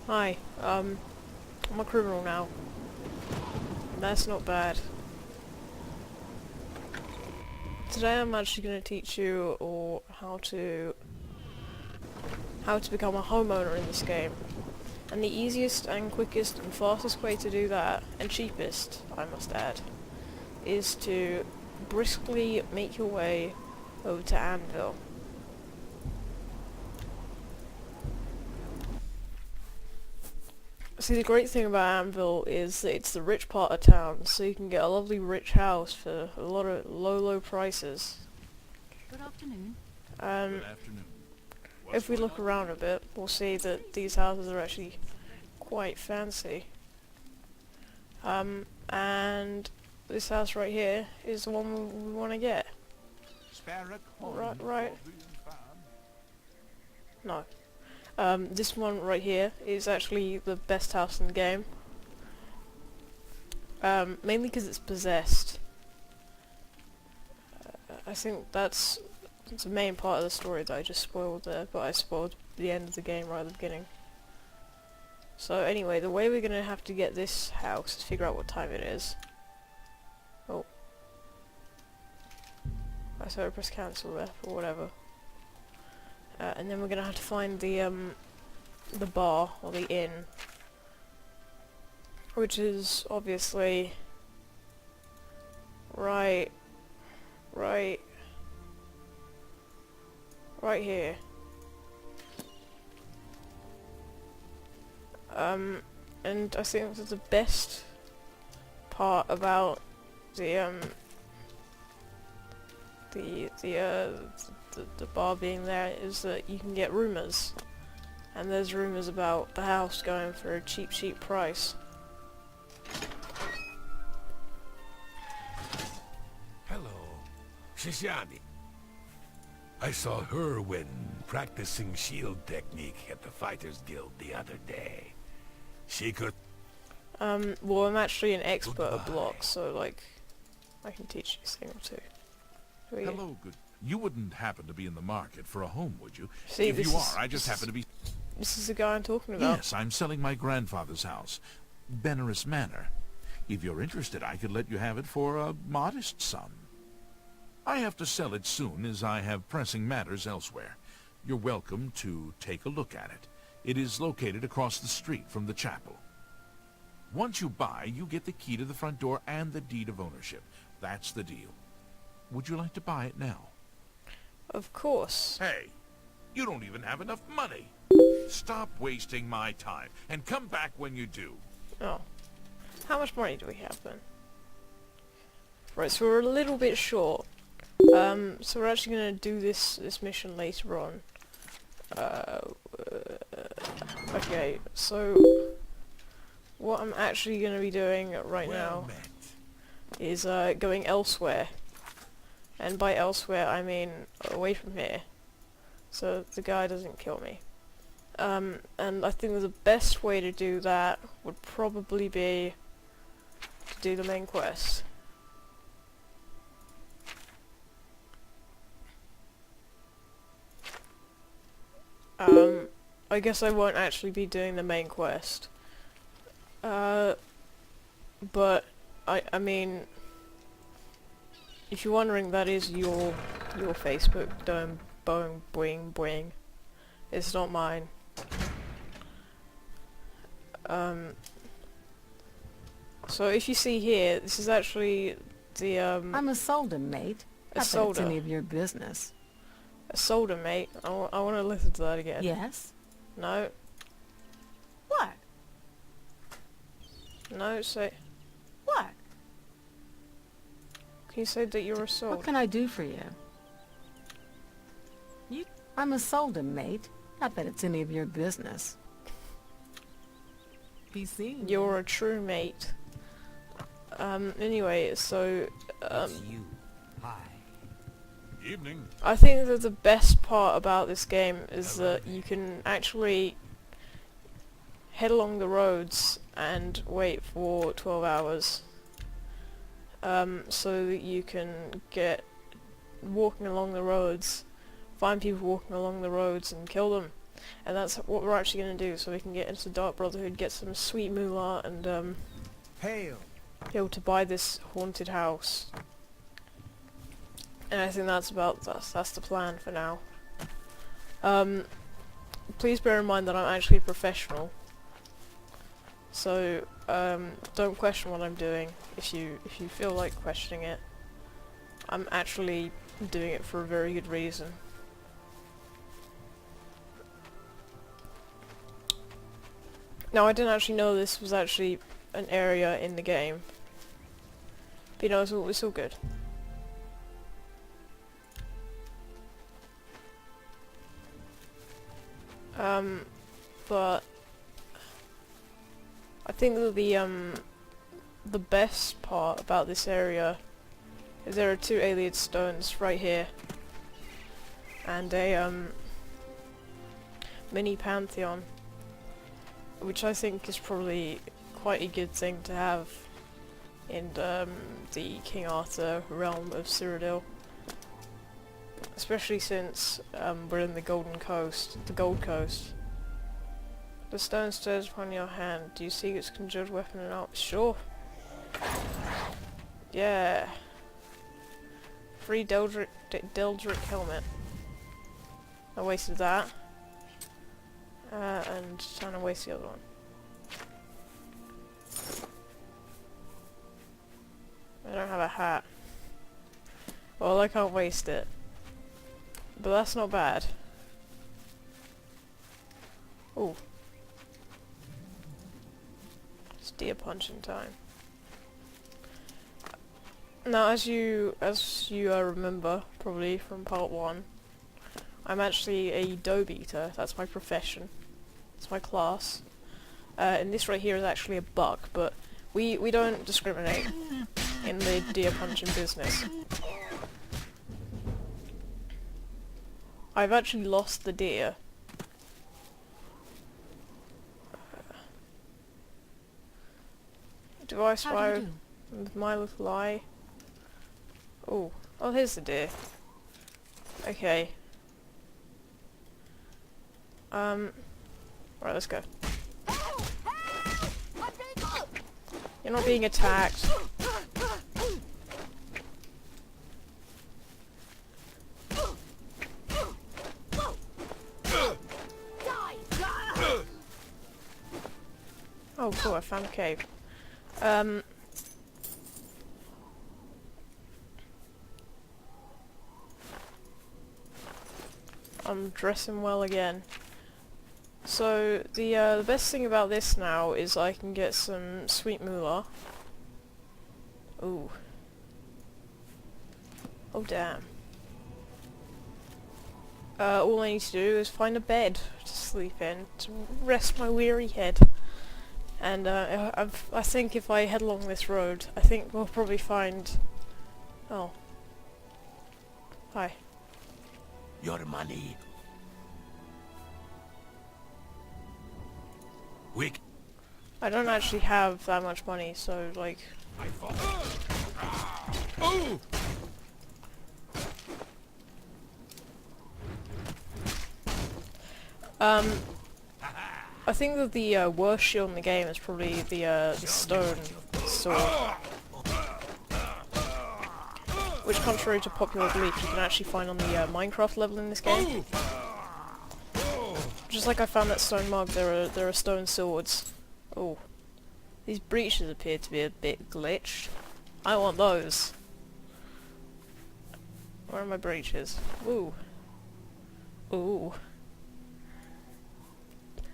Hi, I'm a criminal now. That's not bad. Today I'm actually going to teach you how to become a homeowner in this game. And the easiest and quickest and fastest way to do that, and cheapest, I must add, is to briskly make your way over to Anvil. See, the great thing about Anvil is that it's the rich part of town, so you can get a lovely rich house for a lot of low prices. Good afternoon. Um, Good afternoon. if we look around a bit, we'll see that these houses are actually quite fancy. And this house right here is the one we want to get. Right. No. This one right here is actually the best house in the game. Mainly because it's possessed. I think that's the main part of the story that I just spoiled there, but I spoiled the end of the game right at the beginning. So anyway, the way we're gonna have to get this house is figure out what time it is. Oh. I saw I press cancel there, or whatever. And then we're gonna have to find the bar, or the inn. Which is obviously right here. And I think that the best part about the bar being there is that you can get rumours. And there's rumours about the house going for a cheap price. Hello, Shishani. I saw her when practicing shield technique at the Fighters Guild the other day. She could... Well, I'm actually an expert at Goodbye. blocks, so, like, I can teach you a thing or two. Who are you? Hello, good. You wouldn't happen to be in the market for a home, would you? See, if you this are, I just happen to be... This is the guy I'm talking about. Yes, I'm selling my grandfather's house, Benares Manor. If you're interested, I could let you have it for a modest sum. I have to sell it soon, as I have pressing matters elsewhere. You're welcome to take a look at it. It is located across the street from the chapel. Once you buy, you get the key to the front door and the deed of ownership. That's the deal. Would you like to buy it now? Of course. Hey, you don't even have enough money. Stop wasting my time, and come back when you do. Oh. How much money do we have then? Right, so we're a little bit short. So we're actually gonna do this mission later on. Okay, so what I'm actually gonna be doing right now is going elsewhere. And by elsewhere I mean away from here. So the guy doesn't kill me. And I think that the best way to do that would probably be to do the main quest. I guess I won't actually be doing the main quest. But I mean, if you're wondering, that is your Facebook doing boing boing. It's not mine. So if you see here, this is actually the I'm a solder, mate. a Not that it's solder. any of your business. A solder, mate. I want to listen to that again. Yes? No. What? No, say... What? Can you say that you're a solder? What can I do for you? I'm a solder, mate. Not that it's any of your business. Be seen. You're a true mate. Anyway, so... you. Hi. Evening. I think that the best part about this game is that you can actually head along the roads and wait for 12 hours. So that you can get walking along the roads, find people walking along the roads and kill them. And that's what we're actually going to do, so we can get into Dark Brotherhood, get some sweet moolah, and Hail. be able to buy this haunted house. And I think that's the plan for now. Please bear in mind that I'm actually a professional, so don't question what I'm doing. If you feel like questioning it, I'm actually doing it for a very good reason. Now, I didn't actually know this was actually an area in the game, but you know, it's all good. But I think that the best part about this area is there are 2 Ayleid Stones right here, and a mini pantheon, which I think is probably quite a good thing to have in the King Arthur realm of Cyrodiil. Especially since we're in the Gold Coast. The stone stirs upon your hand. Do you seek its conjured weapon and art? Sure. Yeah. Free Deldric helmet. I wasted that. And trying to waste the other one. I don't have a hat. Well, I can't waste it. But that's not bad. Ooh. It's deer punching time. Now, as you remember, probably from part 1, I'm actually a doe beater. That's my profession. It's my class. And this right here is actually a buck, but we don't discriminate in the deer punching business. I've actually lost the deer. Do I spy with my little eye? Oh, here's the deer. Okay. Right, let's go. You're not being attacked. Oh cool, I found a cave. I'm dressing well again. So the best thing about this now is I can get some sweet moolah. Ooh. Oh damn. All I need to do is find a bed to sleep in, to rest my weary head. And I think if I head along this road, I think we'll probably find... Oh. Hi. Your money. Wick. I don't actually have that much money, so like... I fall. Oh! I think that the worst shield in the game is probably the stone sword. Which, contrary to popular belief, you can actually find on the Minecraft level in this game. Just like I found that stone mug, there are stone swords. Oh. These breaches appear to be a bit glitched. I want those. Where are my breaches? Ooh. Ooh.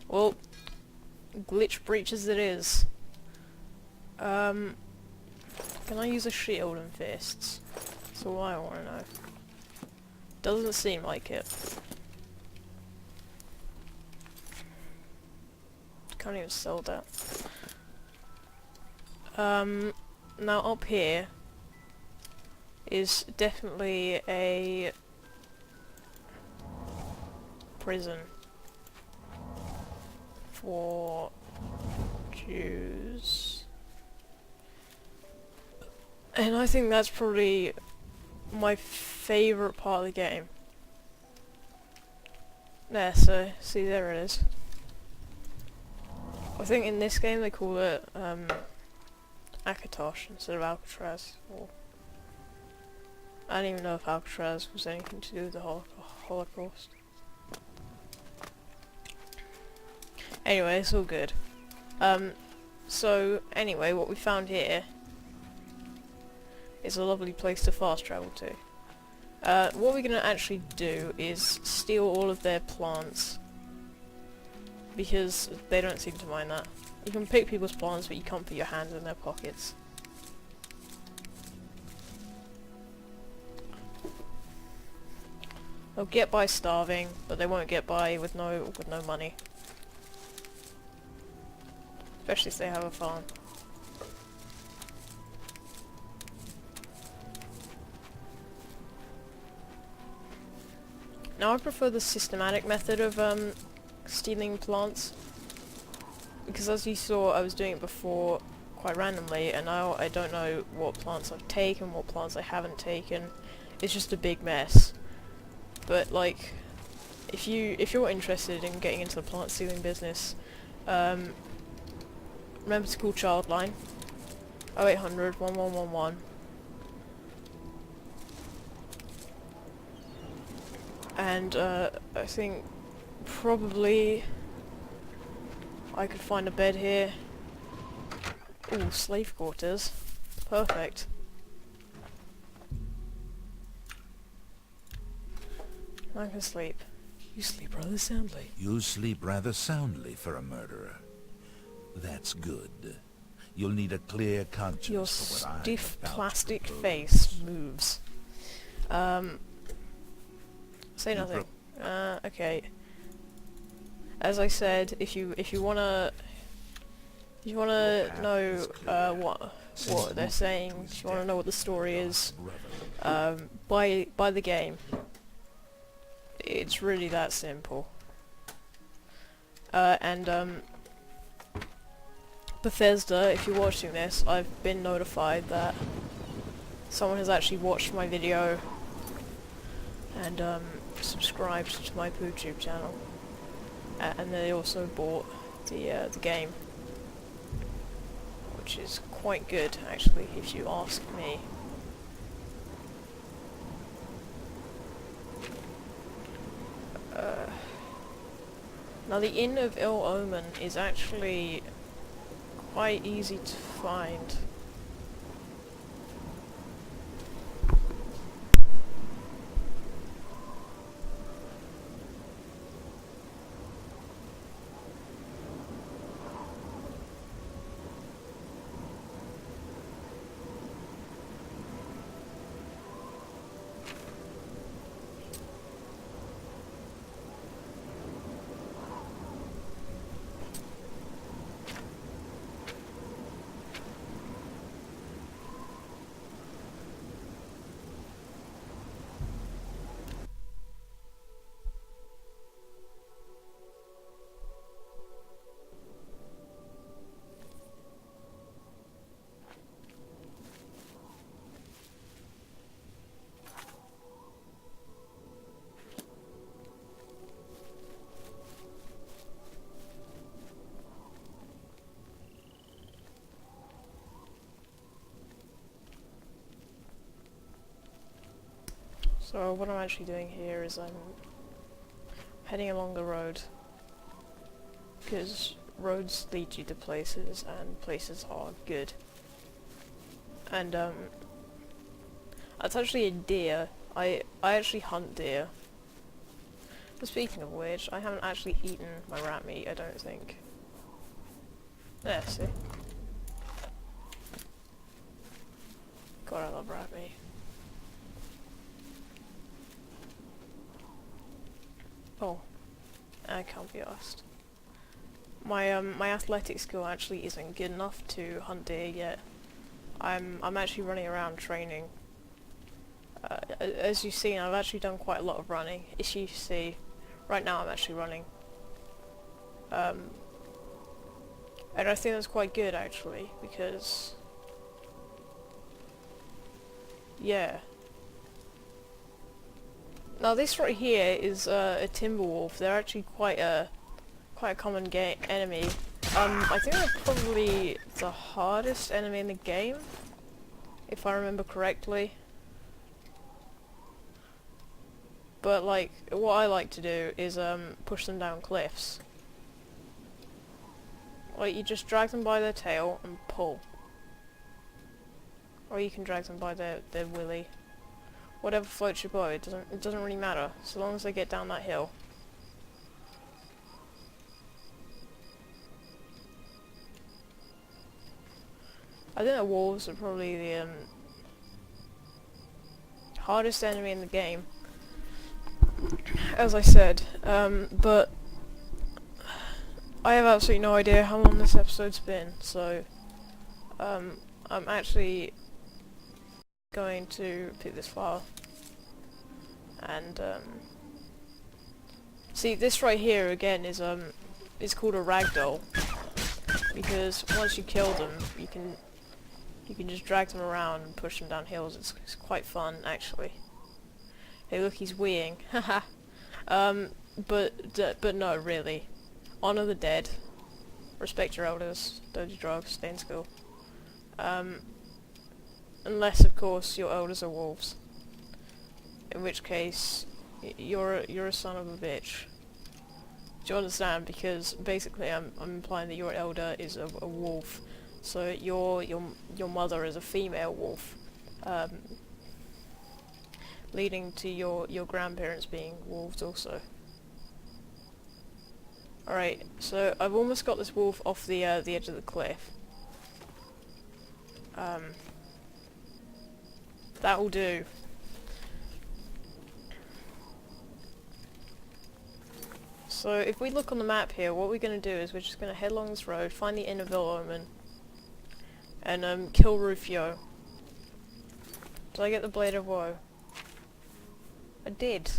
Well, glitch breaches it is. Can I use a shield and fists? That's all I want to know. Doesn't seem like it. Can't even sell that. Now up here is definitely a prison for Jews. And I think that's probably my favourite part of the game. There, so see, there it is. I think in this game they call it Akatosh instead of Alcatraz. Or I don't even know if Alcatraz was anything to do with the Holocaust. Anyway, it's all good. So anyway, what we found here is a lovely place to fast travel to. What we're gonna actually do is steal all of their plants, because they don't seem to mind that. You can pick people's plants, but you can't put your hands in their pockets. They'll get by starving, but they won't get by with no money. Especially if they have a farm. Now I prefer the systematic method of stealing plants, because as you saw I was doing it before quite randomly, and now I don't know what plants I've taken, what plants I haven't taken. It's just a big mess. But like, if you're interested in getting into the plant stealing business, remember to call Childline 0800 1111. And I think probably I could find a bed here. Ooh, slave quarters. Perfect. I can sleep. You sleep rather soundly. You sleep rather soundly for a murderer. That's good. You'll need a clear conscience Your for what stiff I'm about plastic to propose. face moves. Say You nothing. Okay. As I said, if you wanna know what they're saying, if you wanna know what the story is, buy the game. It's really that simple. Bethesda, if you're watching this, I've been notified that someone has actually watched my video and subscribed to my YouTube channel, and they also bought the game, which is quite good actually, if you ask me. Now the End of Ill-Omen is actually quite easy to find. So what I'm actually doing here is I'm heading along the road, because roads lead you to places, and places are good. And that's actually a deer. I actually hunt deer. But speaking of which, I haven't actually eaten my rat meat, I don't think. There, see? God, I love rat meat. Oh, I can't be asked. My my athletic skill actually isn't good enough to hunt deer yet. I'm actually running around training. As you've seen, I've actually done quite a lot of running. As you see, right now I'm actually running. And I think that's quite good actually, because Now this right here is a timber wolf. They're actually quite a common enemy. I think they're probably the hardest enemy in the game, if I remember correctly. But like, what I like to do is push them down cliffs. Like, you just drag them by their tail and pull. Or you can drag them by their willy. Whatever floats your boat, it doesn't really matter, so long as they get down that hill. I think the wolves are probably the hardest enemy in the game, as I said, but I have absolutely no idea how long this episode's been, so I'm actually going to pick this file and see, this right here again is called a ragdoll, because once you kill them you can just drag them around and push them down hills. It's quite fun, actually. Hey look, he's weeing. Haha. But no, really. Honor the dead. Respect your elders. Don't do drugs. Stay in school. Unless, of course, your elders are wolves. In which case, you're a son of a bitch. Do you understand? Because basically, I'm implying that your elder is a wolf. So your mother is a female wolf, leading to your grandparents being wolves also. Alright, so I've almost got this wolf off the edge of the cliff. That will do. So if we look on the map here, what we're going to do is we're just going to head along this road, find the End of Ill-Omen, and kill Rufio. Did I get the Blade of Woe? I did.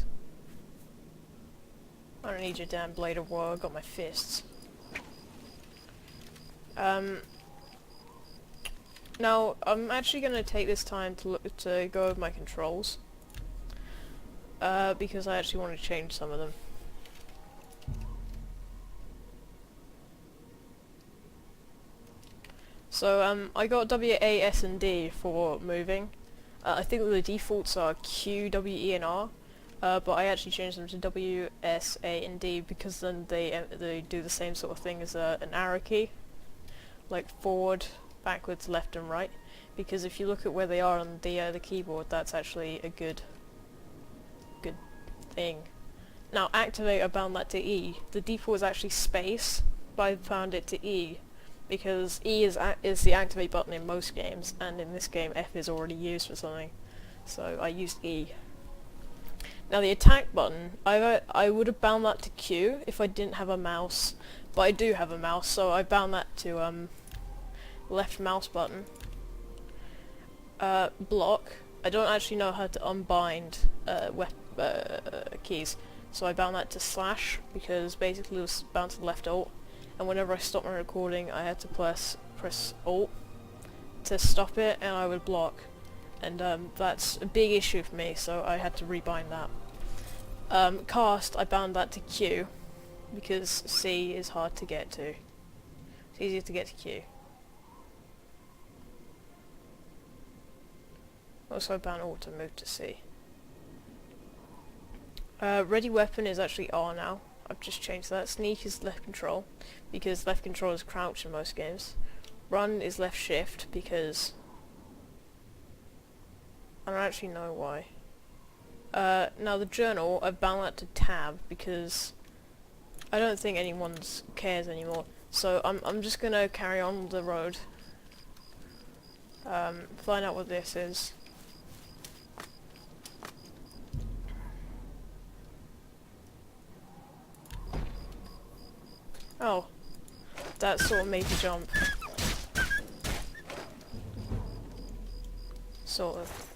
I don't need your damn Blade of Woe, I got my fists. Now, I'm actually going to take this time to go over my controls, because I actually want to change some of them. So, I got W, A, S, and D for moving. I think the defaults are Q, W, E, and R, but I actually changed them to W, S, A, and D because then they do the same sort of thing as an arrow key, like forward, backwards, left, and right. Because if you look at where they are on the keyboard, that's actually a good thing. Now, activate, I bound that to E. The default is actually space, but I bound it to E, because E is the activate button in most games, and in this game F is already used for something, so I used E. Now the attack button, I would have bound that to Q if I didn't have a mouse, but I do have a mouse, so I bound that to left mouse button. Block, I don't actually know how to unbind keys, so I bound that to slash, because basically it was bound to the left alt. And whenever I stopped my recording, I had to press Alt to stop it, and I would block. And that's a big issue for me, so I had to rebind that. Cast, I bound that to Q, because C is hard to get to. It's easier to get to Q. Also, I bound Alt to move to C. Ready weapon is actually R now. I've just changed that. Sneak is left control, because left control is crouch in most games. Run is left shift, because I don't actually know why. Now the journal, I've bound that to tab, because I don't think anyone cares anymore. So I'm just gonna carry on the road. Find out what this is. Oh, that sort of made me jump. Sort of.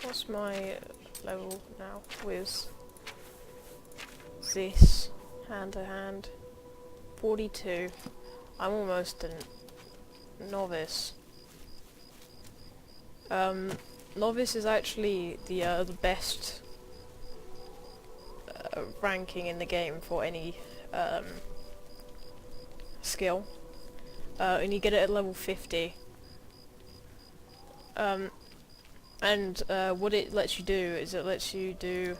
What's my level now with this? Hand to hand. 42. I'm almost a novice. Novice is actually the best ranking in the game for any skill, and you get it at level 50. And what it lets you do is it lets you do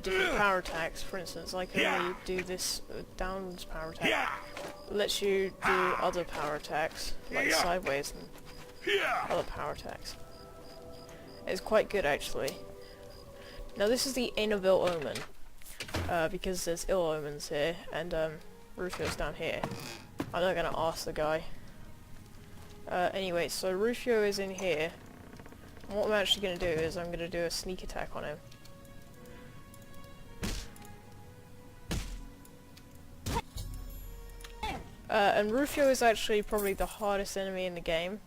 different power attacks. For instance, I can only do this downwards power attack. It lets you do other power attacks, like sideways and other power attacks. It's quite good, actually. Now this is the End of Ill-Omen, because there's ill-omens here, and Rufio's down here. I'm not gonna ask the guy. Anyway, so Rufio is in here. And what I'm actually gonna do is I'm gonna do a sneak attack on him. And Rufio is actually probably the hardest enemy in the game,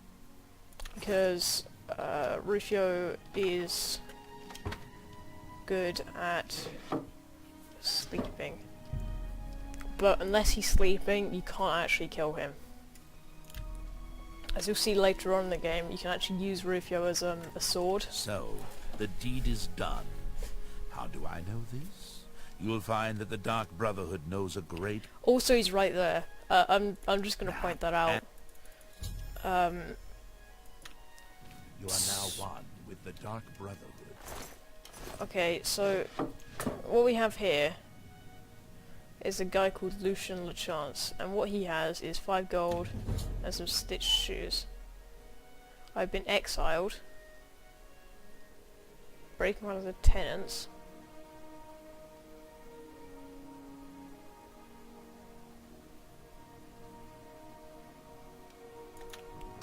because Rufio is good at sleeping. But unless he's sleeping, you can't actually kill him. As you'll see later on in the game, you can actually use Rufio as a sword. So, the deed is done. How do I know this? You'll find that the Dark Brotherhood knows a great... Also, he's right there. I'm just gonna point that out. You are now one with the Dark Brotherhood. Okay, so what we have here is a guy called Lucian LeChance, and what he has is 5 gold and some stitched shoes. I've been exiled. Breaking one of the tenants.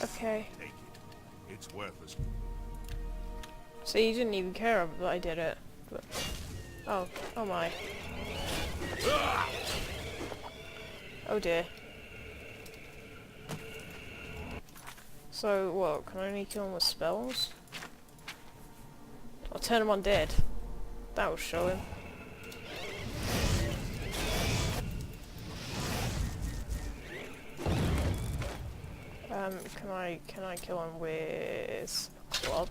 Okay. Take it. It's worthless. So you didn't even care that I did it. But oh my. Oh dear. So what, can I only kill him with spells? I'll turn him undead. That will show him. Can I kill him with a club?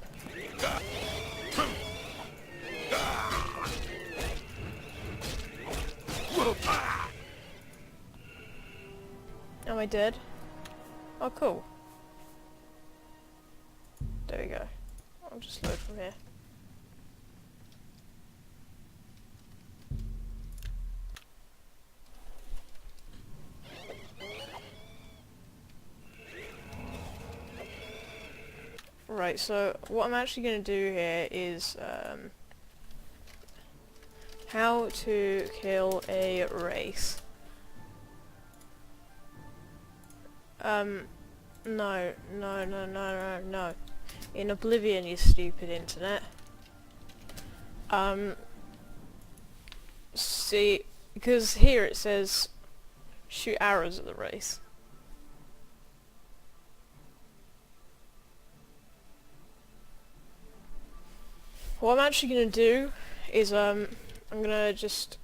Am I dead? Oh cool. There we go. I'll just load from here. Right, so what I'm actually going to do here is how to kill a race. No. In Oblivion, you stupid internet. See, because here it says shoot arrows at the race. What I'm actually gonna do is I'm gonna just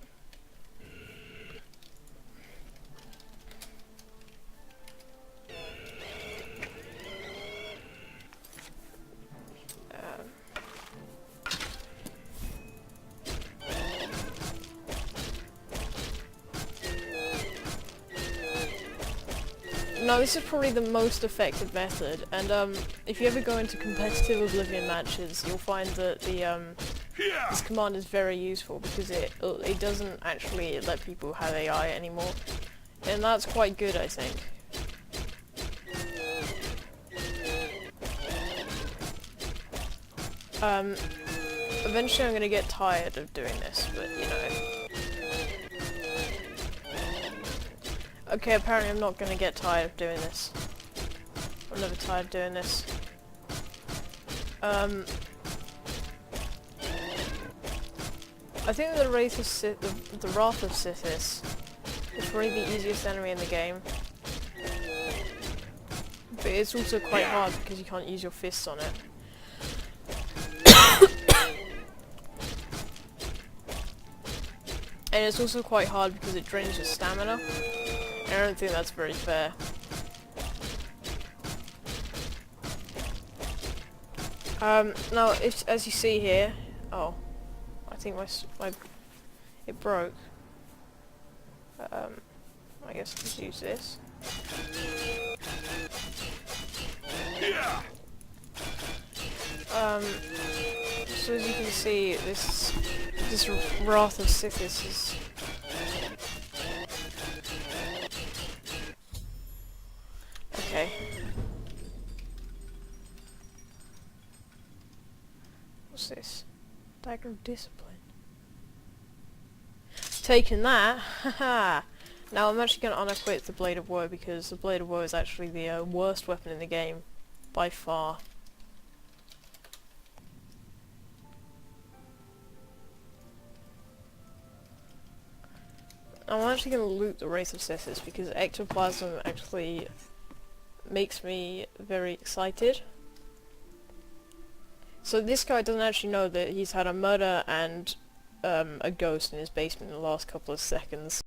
no, this is probably the most effective method, and if you ever go into competitive Oblivion matches, you'll find that this command is very useful because it doesn't actually let people have AI anymore, and that's quite good, I think. Eventually I'm gonna get tired of doing this, but you know. Okay, apparently I'm not gonna get tired of doing this. I'm never tired of doing this. I think the Wrath of the Wrath of Sithis is probably the easiest enemy in the game. But it's also quite hard because you can't use your fists on it. And it's also quite hard because it drains your stamina. I don't think that's very fair. Now, as you see here, oh, I think it broke. I guess I'll just use this. So as you can see, this Wrath of Sithis is... Okay. What's this? Dagger of Discipline. Taking that, haha! Now I'm actually going to unequip the Blade of Woe because the Blade of Woe is actually the worst weapon in the game, by far. I'm actually going to loot the Wraith of Sithis because Ectoplasm actually makes me very excited. So this guy doesn't actually know that he's had a murder and a ghost in his basement in the last couple of seconds.